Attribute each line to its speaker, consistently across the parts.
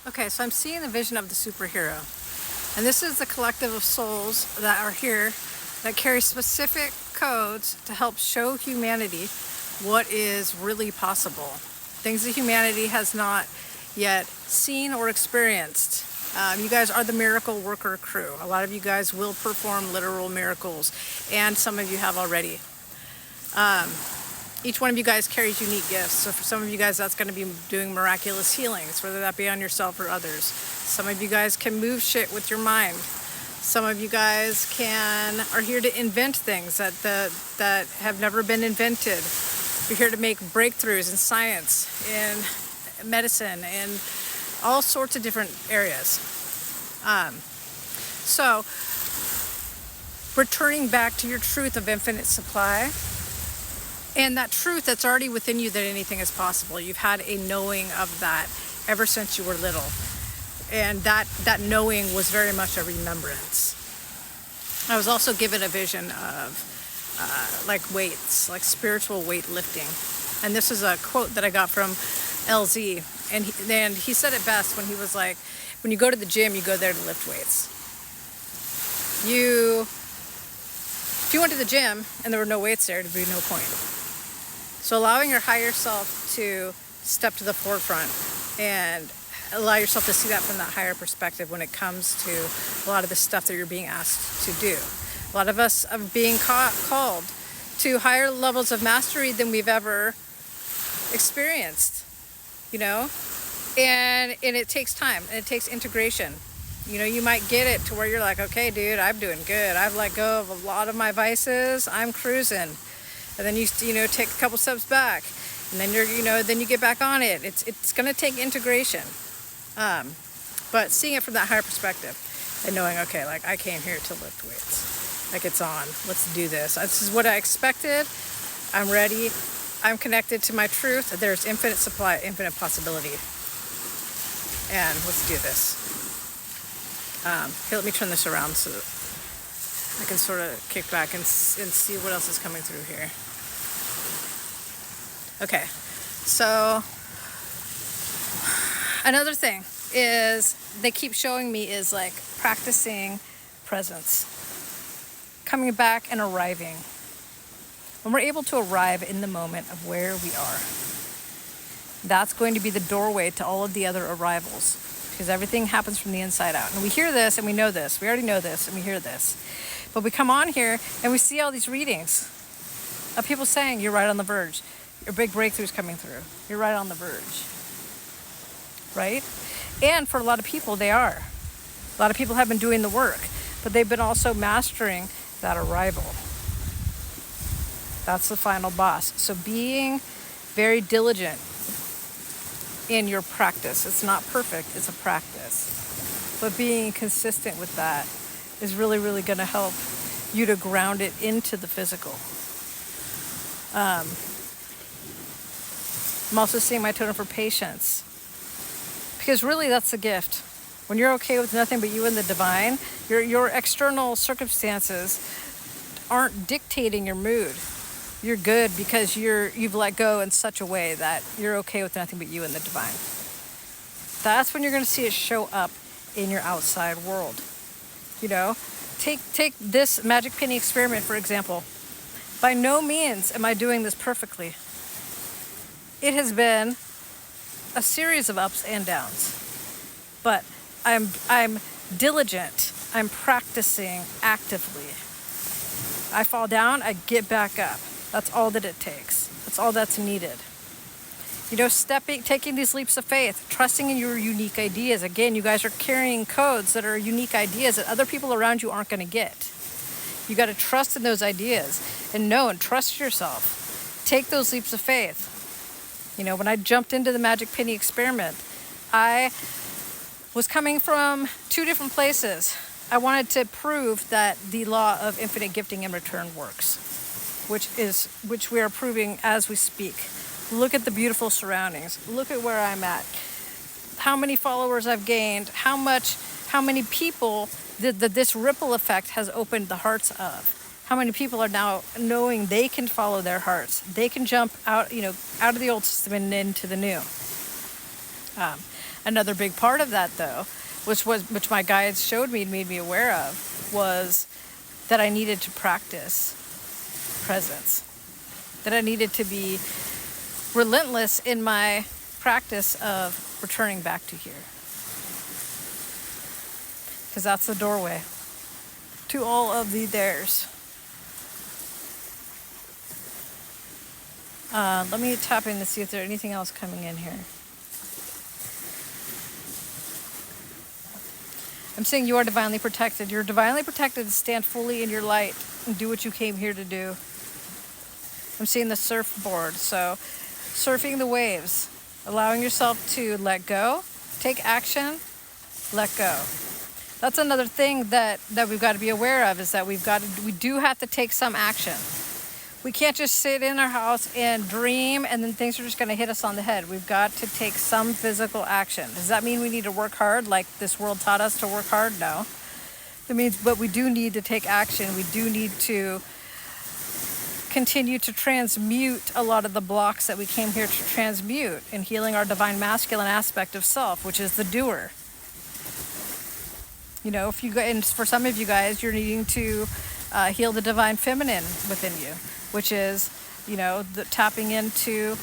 Speaker 1: Okay, so I'm seeing the vision of the superhero. And this is the collective of souls that are here that carry specific codes to help show humanity what is really possible. Things that humanity has not yet seen or experienced. You guys are the miracle worker crew. A lot of you guys will perform literal miracles, and some of you have already. Each one of you guys carries unique gifts. So for some of you guys, that's going to be doing miraculous healings, whether that be on yourself or others. Some of you guys can move shit with your mind. Some of you guys are here to invent things that have never been invented. You're here to make breakthroughs in science, in medicine, in all sorts of different areas. So returning back to your truth of infinite supply, and that truth that's already within you, that anything is possible. You've had a knowing of that ever since you were little. And that knowing was very much a remembrance. I was also given a vision of like weights, like spiritual weightlifting. And this is a quote that I got from LZ. And he said it best when he was like, when you go to the gym, you go there to lift weights. If you went to the gym and there were no weights there, there'd be no point. So allowing your higher self to step to the forefront and allow yourself to see that from that higher perspective when it comes to a lot of the stuff that you're being asked to do. A lot of us are being called to higher levels of mastery than we've ever experienced, and it takes time and it takes integration. You might get it to where you're like, okay, dude, I'm doing good. I've let go of a lot of my vices. I'm cruising. And then you take a couple steps back, and then then you get back on it. It's going to take integration. But seeing it from that higher perspective and knowing, okay, like I came here to lift weights. Like it's on. Let's do this. This is what I expected. I'm ready. I'm connected to my truth. There's infinite supply, infinite possibility. And let's do this. Here, let me turn this around so I can sort of kick back and see what else is coming through here. Okay, so another thing is they keep showing me is like practicing presence, coming back and arriving. When we're able to arrive in the moment of where we are, that's going to be the doorway to all of the other arrivals, because everything happens from the inside out. And we hear this and we know this. We already know this and we hear this. But we come on here and we see all these readings of people saying, you're right on the verge. Your big breakthrough's coming through. You're right on the verge. Right? And for a lot of people, they are. A lot of people have been doing the work, but they've been also mastering that arrival. That's the final boss. So being very diligent in your practice. It's not perfect, it's a practice. But being consistent with that is really, really going to help you to ground it into the physical. I'm also seeing my totem for patience. Because really that's the gift. When you're okay with nothing but you and the divine, your external circumstances aren't dictating your mood. You're good because you've let go in such a way that you're okay with nothing but you and the divine. That's when you're going to see it show up in your outside world. Take this magic penny experiment, for example. By no means am I doing this perfectly. It has been a series of ups and downs, but I'm diligent. I'm practicing actively. I fall down, I get back up. That's all that it takes. That's all that's needed. Taking these leaps of faith, trusting in your unique ideas. Again, you guys are carrying codes that are unique ideas that other people around you aren't going to get. You got to trust in those ideas and know and trust yourself. Take those leaps of faith. When I jumped into the Magic Penny experiment, I was coming from two different places. I wanted to prove that the law of infinite gifting in return works, which we are proving as we speak. Look at the beautiful surroundings. Look at where I'm at. How many followers I've gained. How many people this ripple effect has opened the hearts of. How many people are now knowing they can follow their hearts. They can jump out of the old system and into the new. Another big part of that, though, which my guides showed me and made me aware of, was that I needed to practice presence. That I needed to be relentless in my practice of returning back to here. Because that's the doorway to all of the theirs. Let me tap in to see if there's anything else coming in here. I'm saying you are divinely protected. You're divinely protected to stand fully in your light and do what you came here to do. I'm seeing the surfboard. So surfing the waves, allowing yourself to let go, take action, let go. That's another thing that we've got to be aware of, is that we do have to take some action. We can't just sit in our house and dream and then things are just going to hit us on the head. We've got to take some physical action. Does that mean we need to work hard like this world taught us to work hard? No. It means, but we do need to take action. We do need to continue to transmute a lot of the blocks that we came here to transmute in healing our divine masculine aspect of self, which is the doer. You know, and for some of you guys, you're needing to heal the divine feminine within you, which is, you know, the tapping into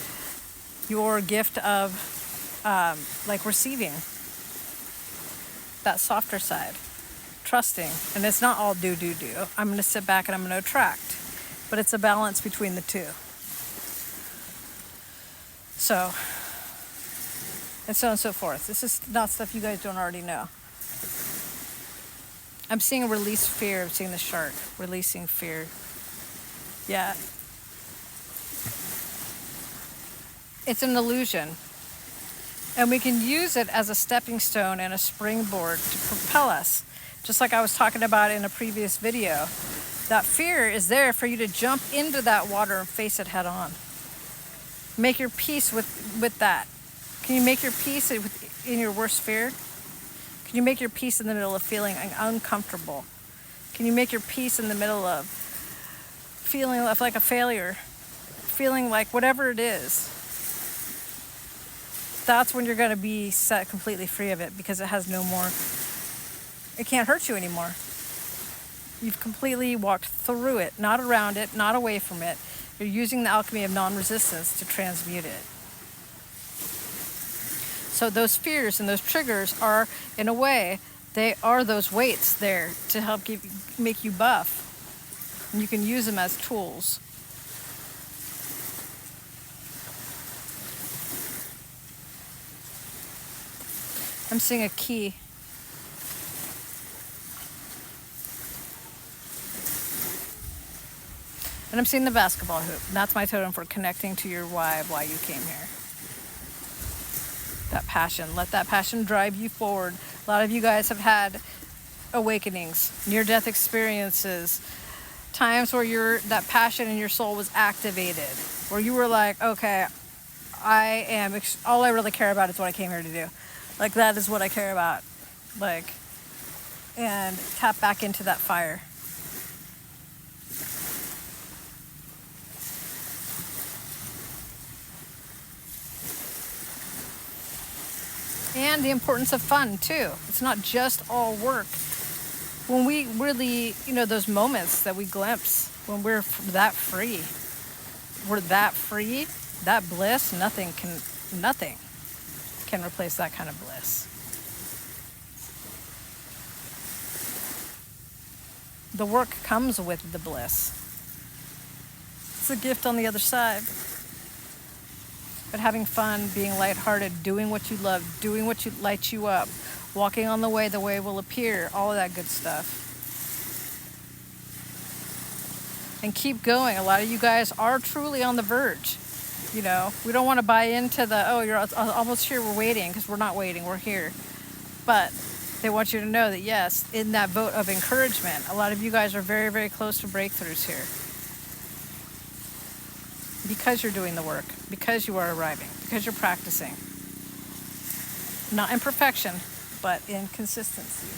Speaker 1: your gift of like receiving, that softer side, trusting. And it's not all do. I'm going to sit back and I'm going to attract, but it's a balance between the two. So, and so on and so forth. This is not stuff you guys don't already know. I'm seeing a release fear. I'm seeing the shark releasing fear. Yeah. It's an illusion. And we can use it as a stepping stone and a springboard to propel us. Just like I was talking about in a previous video. That fear is there for you to jump into that water and face it head on. Make your peace with that. Can you make your peace in your worst fear? Can you make your peace in the middle of feeling uncomfortable? Can you make your peace in the middle of feeling like a failure? Feeling like whatever it is. That's when you're going to be set completely free of it, because it has no more, it can't hurt you anymore. You've completely walked through it, not around it, not away from it. You're using the alchemy of non-resistance to transmute it. So those fears and those triggers are, in a way, they are those weights there to help make you buff. And you can use them as tools. I'm seeing a key. And I'm seeing the basketball hoop. And that's my totem for connecting to your why of why you came here. That passion. Let that passion drive you forward. A lot of you guys have had awakenings, near-death experiences, times where that passion in your soul was activated, where you were like, okay, all I really care about is what I came here to do. Like, that is what I care about. Like, and tap back into that fire. And the importance of fun, too. It's not just all work. When we really, those moments that we glimpse, when we're that free, that bliss, nothing can replace that kind of bliss. The work comes with the bliss. It's a gift on the other side. But having fun, being lighthearted, doing what you love, doing what lights you up, walking on the way will appear, all of that good stuff. And keep going. A lot of you guys are truly on the verge. We don't want to buy into you're almost here, we're waiting, because we're not waiting, we're here. But they want you to know that, yes, in that vote of encouragement, a lot of you guys are very, very close to breakthroughs here. Because you're doing the work, because you are arriving, because you're practicing. Not in perfection, but in consistency.